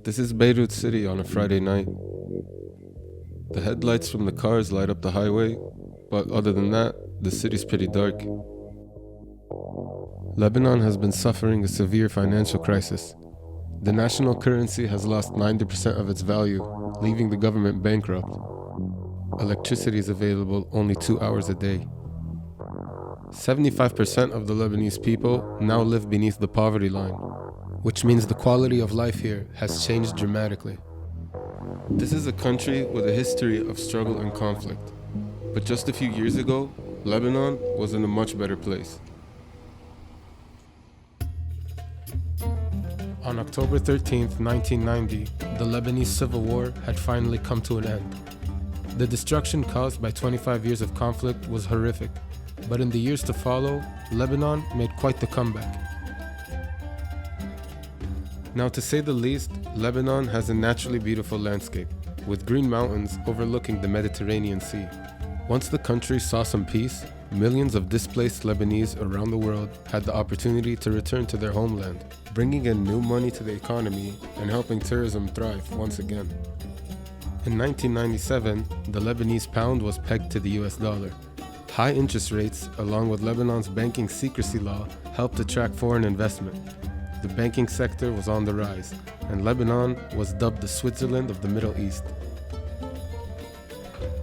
This is Beirut City on a Friday night. The headlights from the cars light up the highway, but other than that, the city's pretty dark. Lebanon has been suffering a severe financial crisis. The national currency has lost 90% of its value, leaving the government bankrupt. Electricity is available only 2 hours a day. 75% of the Lebanese people now live beneath the poverty line, which means the quality of life here has changed dramatically. This is a country with a history of struggle and conflict, but just a few years ago, Lebanon was in a much better place. On October 13th, 1990, the Lebanese Civil War had finally come to an end. The destruction caused by 25 years of conflict was horrific, but in the years to follow, Lebanon made quite the comeback. Now, to say the least, Lebanon has a naturally beautiful landscape, with green mountains overlooking the Mediterranean Sea. Once the country saw some peace, millions of displaced Lebanese around the world had the opportunity to return to their homeland, bringing in new money to the economy and helping tourism thrive once again. In 1997, the Lebanese pound was pegged to the US dollar. High interest rates, along with Lebanon's banking secrecy law, helped attract foreign investment. The banking sector was on the rise, and Lebanon was dubbed the Switzerland of the Middle East.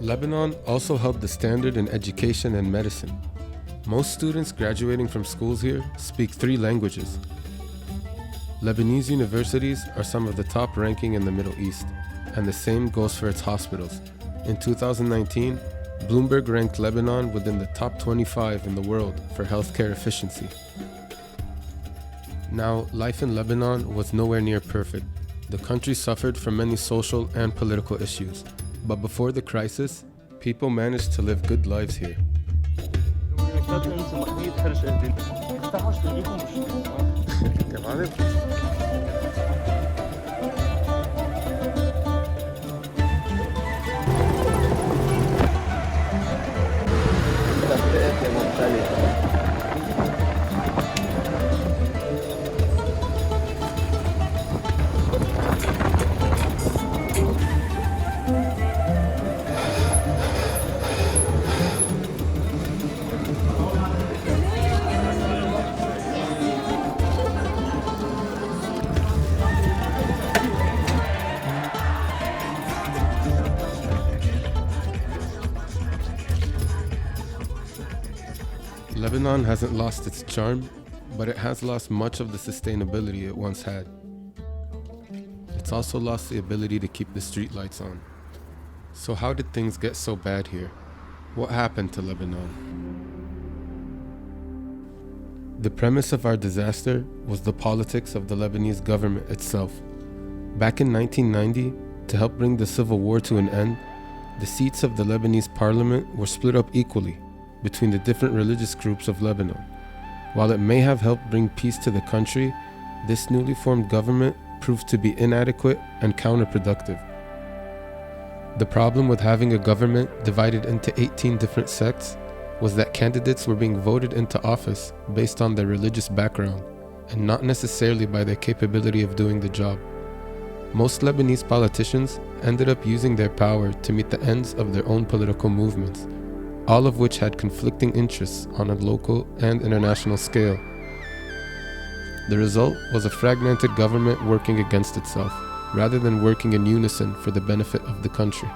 Lebanon also held the standard in education and medicine. Most students graduating from schools here speak 3 languages. Lebanese universities are some of the top ranking in the Middle East, and the same goes for its hospitals. In 2019, Bloomberg ranked Lebanon within the top 25 in the world for healthcare efficiency. Now, life in Lebanon was nowhere near perfect. The country suffered from many social and political issues, but before the crisis, people managed to live good lives here. Lebanon hasn't lost its charm, but it has lost much of the sustainability it once had. It's also lost the ability to keep the streetlights on. So how did things get so bad here? What happened to Lebanon? The premise of our disaster was the politics of the Lebanese government itself. Back in 1990, to help bring the civil war to an end, the seats of the Lebanese parliament were split up equally between the different religious groups of Lebanon. While it may have helped bring peace to the country, this newly formed government proved to be inadequate and counterproductive. The problem with having a government divided into 18 different sects was that candidates were being voted into office based on their religious background and not necessarily by their capability of doing the job. Most Lebanese politicians ended up using their power to meet the ends of their own political movements, all of which had conflicting interests on a local and international scale. The result was a fragmented government working against itself, rather than working in unison for the benefit of the country.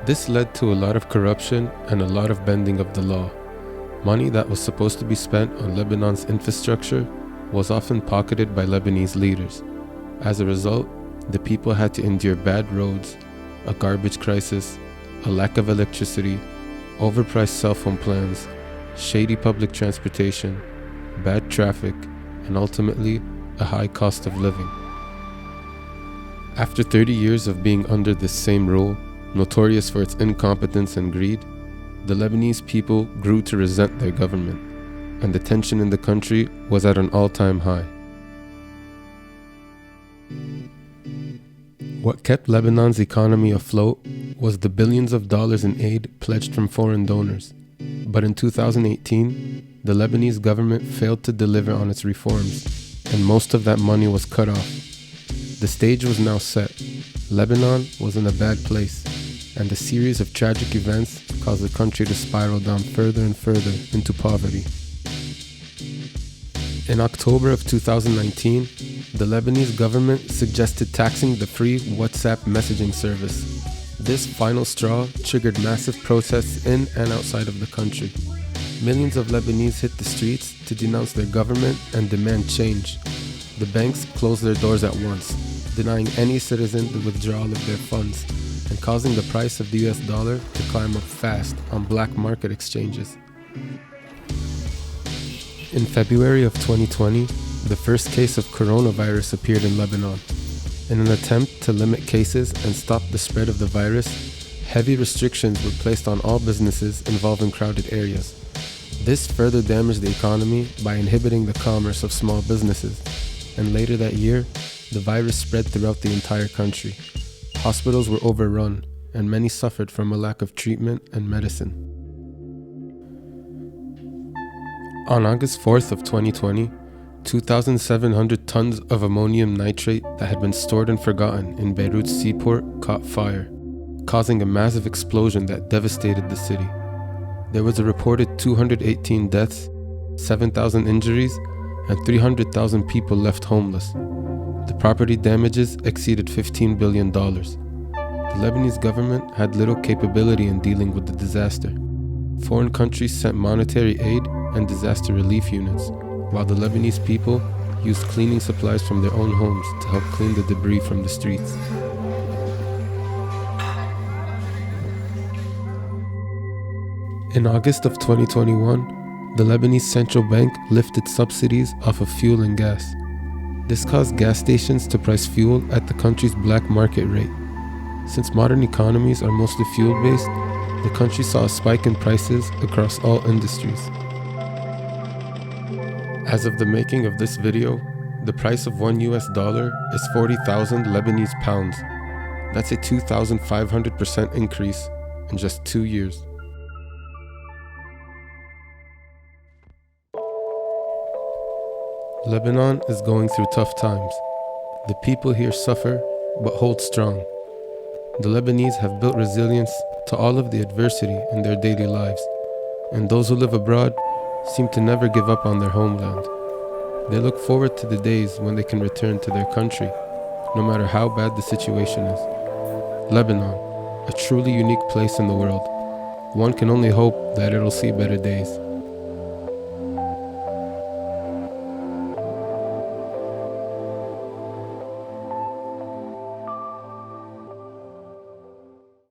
This led to a lot of corruption and a lot of bending of the law. Money that was supposed to be spent on Lebanon's infrastructure was often pocketed by Lebanese leaders. As a result, the people had to endure bad roads, a garbage crisis, a lack of electricity, overpriced cell phone plans, shady public transportation, bad traffic, and ultimately, a high cost of living. After 30 years of being under this same rule, notorious for its incompetence and greed, the Lebanese people grew to resent their government, and the tension in the country was at an all-time high. What kept Lebanon's economy afloat was the billions of dollars in aid pledged from foreign donors. But in 2018, the Lebanese government failed to deliver on its reforms, and most of that money was cut off. The stage was now set. Lebanon was in a bad place, and a series of tragic events caused the country to spiral down further and further into poverty. In October of 2019, the Lebanese government suggested taxing the free WhatsApp messaging service. This final straw triggered massive protests in and outside of the country. Millions of Lebanese hit the streets to denounce their government and demand change. The banks closed their doors at once, denying any citizen the withdrawal of their funds, and causing the price of the US dollar to climb up fast on black market exchanges. In February of 2020, the first case of coronavirus appeared in Lebanon. In an attempt to limit cases and stop the spread of the virus, heavy restrictions were placed on all businesses involved in crowded areas. This further damaged the economy by inhibiting the commerce of small businesses, and later that year, the virus spread throughout the entire country. Hospitals were overrun, and many suffered from a lack of treatment and medicine. On August 4th of 2020, 2,700 tons of ammonium nitrate that had been stored and forgotten in Beirut's seaport caught fire, causing a massive explosion that devastated the city. There was a reported 218 deaths, 7,000 injuries, and 300,000 people left homeless. The property damages exceeded $15 billion. The Lebanese government had little capability in dealing with the disaster. Foreign countries sent monetary aid and disaster relief units, while the Lebanese people used cleaning supplies from their own homes to help clean the debris from the streets. In August of 2021, the Lebanese central bank lifted subsidies off of fuel and gas. This caused gas stations to price fuel at the country's black market rate. Since modern economies are mostly fuel-based, the country saw a spike in prices across all industries. As of the making of this video, the price of $1 is 40,000 Lebanese pounds. That's a 2,500% increase in just 2 years. Lebanon is going through tough times. The people here suffer, but hold strong. The Lebanese have built resilience to all of the adversity in their daily lives, and those who live abroad seem to never give up on their homeland. They look forward to the days when they can return to their country, no matter how bad the situation is. Lebanon, a truly unique place in the world. One can only hope that it'll see better days.